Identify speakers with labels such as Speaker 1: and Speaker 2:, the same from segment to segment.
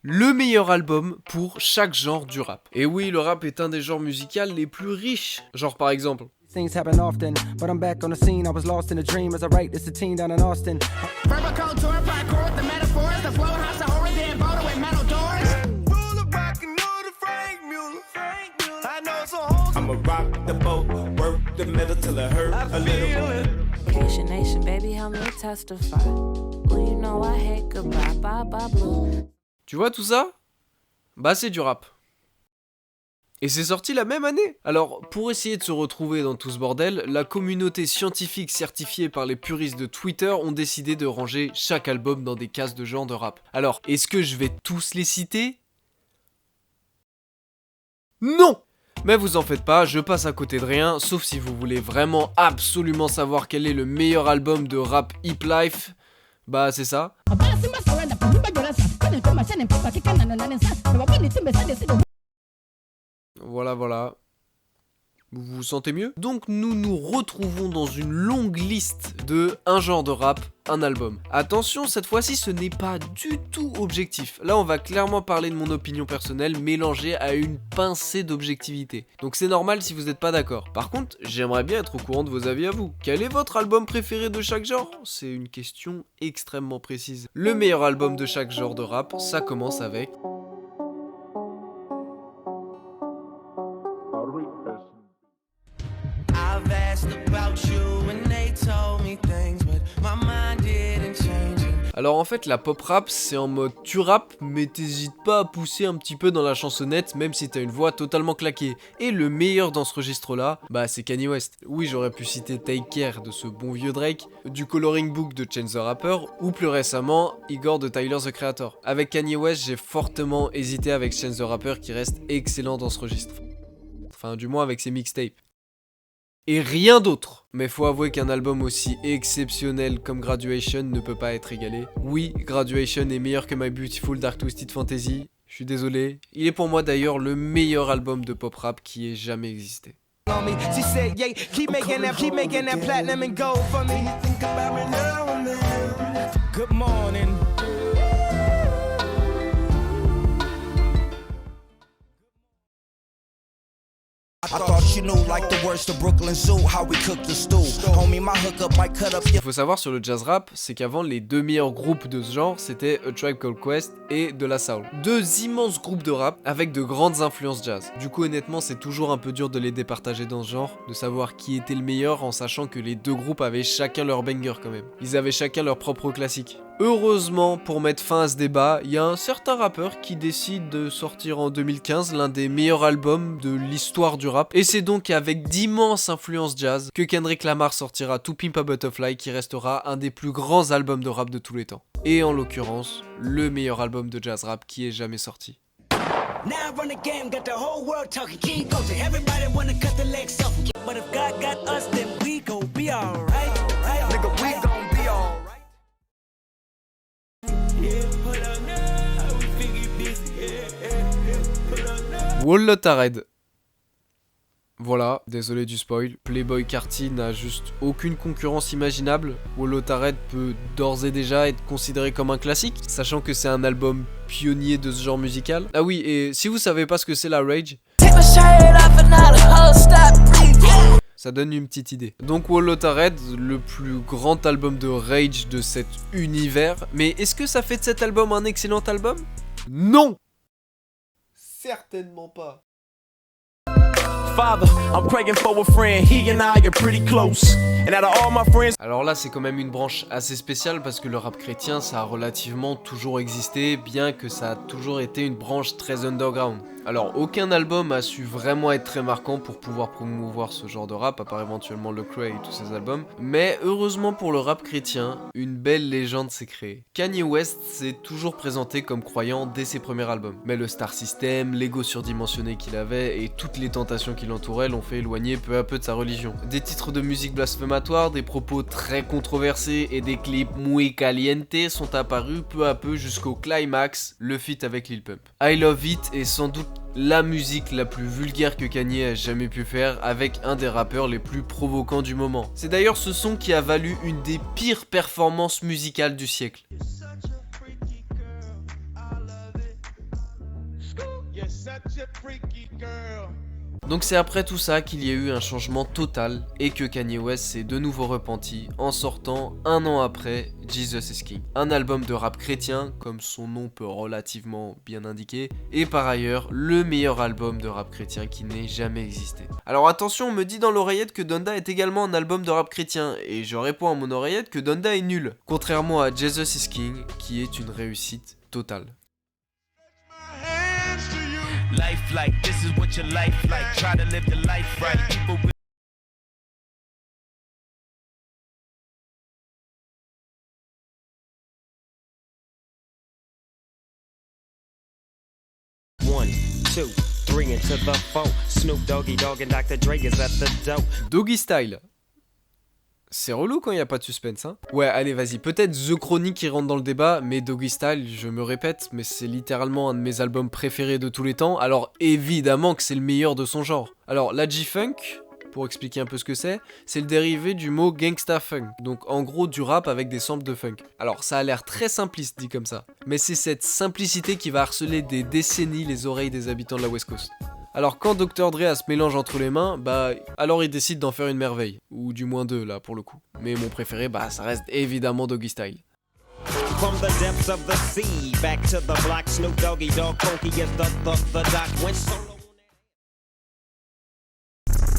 Speaker 1: Le meilleur album pour chaque genre du rap. Et oui, le rap est un des genres musicaux les plus riches. Genre par exemple.
Speaker 2: Things happen often, but I'm back on the scene. I was lost in a dream as I write this a teen down in Austin.
Speaker 3: Verbal culture, parkour with the metaphors, the flow house, the horror, Dan Bodo with metal doors. Full of rock and know the Frank Mueller. I know some hoes. I'ma rock the boat, work the metal till it hurt a little.
Speaker 4: Nation, nation, baby, help me testify. Well, you know I hate goodbye, bye bye blue.
Speaker 1: Tu vois tout ça? Bah c'est du rap. Et c'est sorti la même année. Alors, pour essayer de se retrouver dans tout ce bordel, la communauté scientifique certifiée par les puristes de Twitter ont décidé de ranger chaque album dans des cases de genre de rap. Alors, est-ce que je vais tous les citer? Non! Mais vous en faites pas, je passe à côté de rien, sauf si vous voulez vraiment absolument savoir quel est le meilleur album de rap hip life. Bah c'est ça. Voilà. Vous vous sentez mieux? Donc nous nous retrouvons dans une longue liste de un genre de rap, un album. Attention, cette fois-ci ce n'est pas du tout objectif. Là on va clairement parler de mon opinion personnelle mélangée à une pincée d'objectivité. Donc c'est normal si vous n'êtes pas d'accord. Par contre, j'aimerais bien être au courant de vos avis à vous. Quel est votre album préféré de chaque genre? C'est une question extrêmement précise. Le meilleur album de chaque genre de rap, ça commence avec... Alors en fait la pop rap c'est en mode tu rappes mais t'hésites pas à pousser un petit peu dans la chansonnette même si t'as une voix totalement claquée. Et le meilleur dans ce registre là, bah c'est Kanye West. Oui j'aurais pu citer Take Care de ce bon vieux Drake, du Coloring Book de Chance the Rapper ou plus récemment Igor de Tyler the Creator. Avec Kanye West j'ai fortement hésité avec Chance the Rapper qui reste excellent dans ce registre. Enfin du moins avec ses mixtapes. Et rien d'autre. Mais faut avouer qu'un album aussi exceptionnel comme Graduation ne peut pas être égalé. Oui, Graduation est meilleur que My Beautiful Dark Twisted Fantasy. Je suis désolé. Il est pour moi d'ailleurs le meilleur album de pop rap qui ait jamais existé. Il faut savoir sur le jazz rap, c'est qu'avant les deux meilleurs groupes de ce genre, c'était A Tribe Called Quest et De La Soul. Deux immenses groupes de rap avec de grandes influences jazz. Du coup honnêtement c'est toujours un peu dur de les départager dans ce genre, de savoir qui était le meilleur en sachant que les deux groupes avaient chacun leur banger quand même. Ils avaient chacun leur propre classique. Heureusement, pour mettre fin à ce débat, il y a un certain rappeur qui décide de sortir en 2015 l'un des meilleurs albums de l'histoire du rap. Et c'est donc avec d'immenses influences jazz que Kendrick Lamar sortira To Pimp a Butterfly qui restera un des plus grands albums de rap de tous les temps. Et en l'occurrence, le meilleur album de jazz rap qui ait jamais sorti. Wall Red. Voilà, désolé du spoil. Playboi Carti n'a juste aucune concurrence imaginable. Wall Red peut d'ores et déjà être considéré comme un classique, sachant que c'est un album pionnier de ce genre musical. Ah oui, et si vous savez pas ce que c'est la rage, ça donne une petite idée. Donc Wall Red, le plus grand album de rage de cet univers. Mais est-ce que ça fait de cet album un excellent album? Non! Certainement pas. Alors là c'est quand même une branche assez spéciale parce que le rap chrétien ça a relativement toujours existé, bien que ça a toujours été une branche très underground. Alors aucun album a su vraiment être très marquant pour pouvoir promouvoir ce genre de rap, à part éventuellement Lecrae et tous ses albums, mais heureusement pour le rap chrétien, une belle légende s'est créée. Kanye West s'est toujours présenté comme croyant dès ses premiers albums, mais le star system, l'ego surdimensionné qu'il avait et toutes les tentations qui l'entouraient l'ont fait éloigner peu à peu de sa religion. Des titres de musique blasphématoires, des propos très controversés et des clips muy caliente sont apparus peu à peu jusqu'au climax, le feat avec Lil Pump. I Love It est sans doute la musique la plus vulgaire que Kanye a jamais pu faire avec un des rappeurs les plus provocants du moment. C'est d'ailleurs ce son qui a valu une des pires performances musicales du siècle.
Speaker 3: You're such a freaky girl.
Speaker 1: Donc c'est après tout ça qu'il y a eu un changement total et que Kanye West s'est de nouveau repenti en sortant un an après Jesus is King. Un album de rap chrétien, comme son nom peut relativement bien indiquer, et par ailleurs le meilleur album de rap chrétien qui n'ait jamais existé. Alors attention, on me dit dans l'oreillette que Donda est également un album de rap chrétien, et je réponds à mon oreillette que Donda est nul, contrairement à Jesus is King qui est une réussite totale.
Speaker 3: Life like, this is what your life like. Try to live your life right. People with
Speaker 5: One, two, three into the four. Snoop Doggy Dogg and Dr. Dre is at the dope.
Speaker 1: Doggy Style. C'est relou quand il n'y a pas de suspense, hein. Ouais, allez, vas-y, peut-être The Chronic qui rentre dans le débat, mais Doggy Style, je me répète, mais c'est littéralement un de mes albums préférés de tous les temps, alors évidemment que c'est le meilleur de son genre. Alors, la G-Funk, pour expliquer un peu ce que c'est le dérivé du mot gangsta funk, donc en gros du rap avec des samples de funk. Alors, ça a l'air très simpliste dit comme ça, mais c'est cette simplicité qui va harceler des décennies les oreilles des habitants de la West Coast. Alors quand Dr. Dre a ce mélange entre les mains, alors il décide d'en faire une merveille, ou du moins deux là pour le coup. Mais mon préféré, ça reste évidemment Doggy Style.
Speaker 5: From the depths of the sea, back to the block. Snoop Doggy Dogg, funky as the doc. Went solo.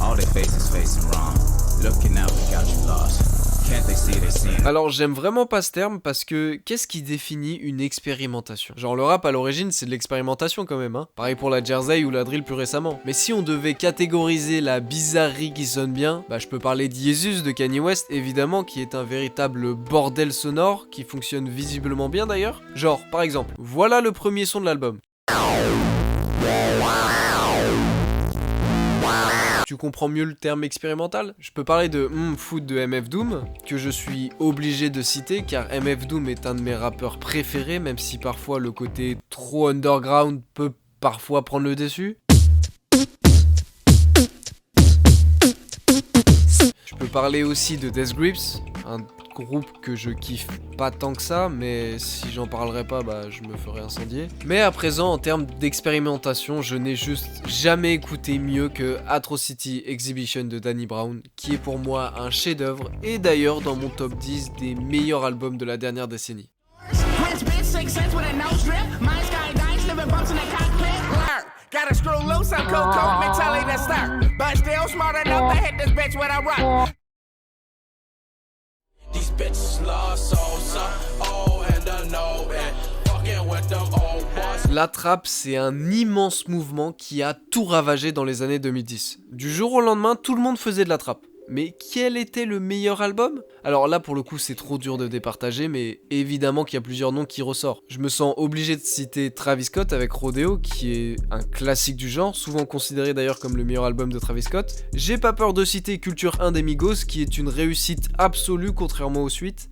Speaker 6: All their faces facing wrong. Looking out, we got you lost. Can't they see they seeing?
Speaker 1: Alors j'aime vraiment pas ce terme parce que qu'est-ce qui définit une expérimentation? Genre le rap à l'origine c'est de l'expérimentation quand même, hein. Pareil pour la Jersey ou la drill plus récemment. Mais si on devait catégoriser la bizarrerie qui sonne bien, je peux parler d'Yesus de Kanye West évidemment qui est un véritable bordel sonore qui fonctionne visiblement bien d'ailleurs. Genre par exemple, voilà le premier son de l'album. Tu comprends mieux le terme expérimental? Je peux parler de Food de MF Doom, que je suis obligé de citer car MF Doom est un de mes rappeurs préférés, même si parfois le côté trop underground peut parfois prendre le dessus. Je peux parler aussi de Death Grips, un groupe que je kiffe pas tant que ça, mais si j'en parlerai pas, je me ferai incendier. Mais à présent, en termes d'expérimentation, je n'ai juste jamais écouté mieux que Atrocity Exhibition de Danny Brown, qui est pour moi un chef-d'œuvre et d'ailleurs dans mon top 10 des meilleurs albums de la dernière décennie.
Speaker 3: Gotta screw loose, I'm cold, mentality that start. But still smart enough to hit this bitch when I rock. These bitches lost souls, oh, and I know it. Fucking with them old boys.
Speaker 1: La trappe, c'est un immense mouvement qui a tout ravagé dans les années 2010. Du jour au lendemain, tout le monde faisait de la trappe. Mais quel était le meilleur album? Alors là, pour le coup, c'est trop dur de départager, mais évidemment qu'il y a plusieurs noms qui ressortent. Je me sens obligé de citer Travis Scott avec Rodeo, qui est un classique du genre, souvent considéré d'ailleurs comme le meilleur album de Travis Scott. J'ai pas peur de citer Culture 1 des Migos, qui est une réussite absolue contrairement aux suites.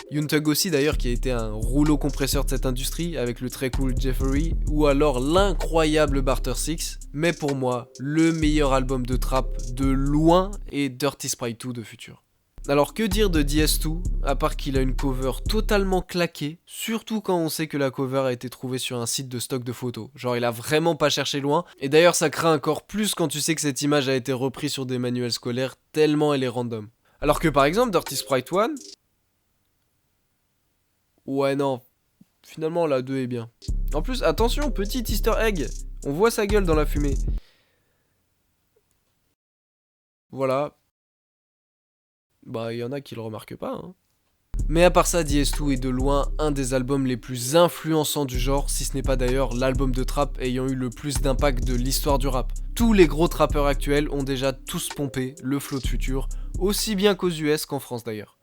Speaker 1: Young Thug aussi d'ailleurs qui a été un rouleau compresseur de cette industrie avec le très cool Jeffery ou alors l'incroyable Barter Six, mais pour moi le meilleur album de trap de loin est Dirty Sprite 2 de Future. Alors que dire de DS2 à part qu'il a une cover totalement claquée, surtout quand on sait que la cover a été trouvée sur un site de stock de photos, genre il a vraiment pas cherché loin, et d'ailleurs ça craint encore plus quand tu sais que cette image a été reprise sur des manuels scolaires tellement elle est random. Alors que par exemple Dirty Sprite 1, ouais non, finalement la 2 est bien. En plus, attention, petit easter egg, on voit sa gueule dans la fumée. Voilà. Il y en a qui le remarquent pas, hein. Mais à part ça, DS2 est de loin un des albums les plus influençants du genre, si ce n'est pas d'ailleurs l'album de trap ayant eu le plus d'impact de l'histoire du rap. Tous les gros trappeurs actuels ont déjà tous pompé le flow de Future, aussi bien qu'aux US qu'en France d'ailleurs.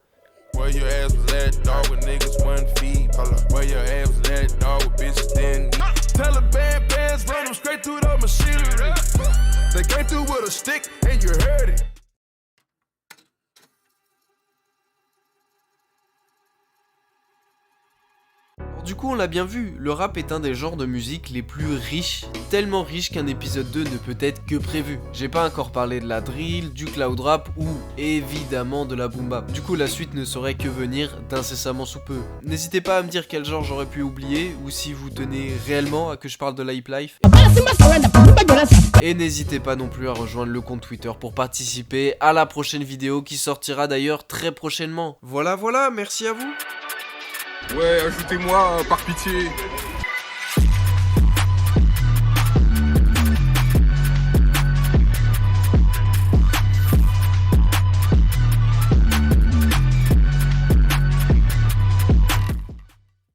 Speaker 3: Where your ass was at, dog, with niggas one feet. Where your ass was at, dog, with bitches then. Taliban pants run them straight through the machinery. They came through with a stick and you heard it.
Speaker 1: Du coup on l'a bien vu, le rap est un des genres de musique les plus riches, tellement riche qu'un épisode 2 ne peut être que prévu. J'ai pas encore parlé de la drill, du cloud rap ou évidemment de la boom bap. Du coup la suite ne saurait que venir d'incessamment sous peu. N'hésitez pas à me dire quel genre j'aurais pu oublier ou si vous tenez réellement à que je parle de la hip life. Et n'hésitez pas non plus à rejoindre le compte Twitter pour participer à la prochaine vidéo qui sortira d'ailleurs très prochainement. Voilà, merci à vous.
Speaker 7: Ouais, ajoutez-moi par pitié.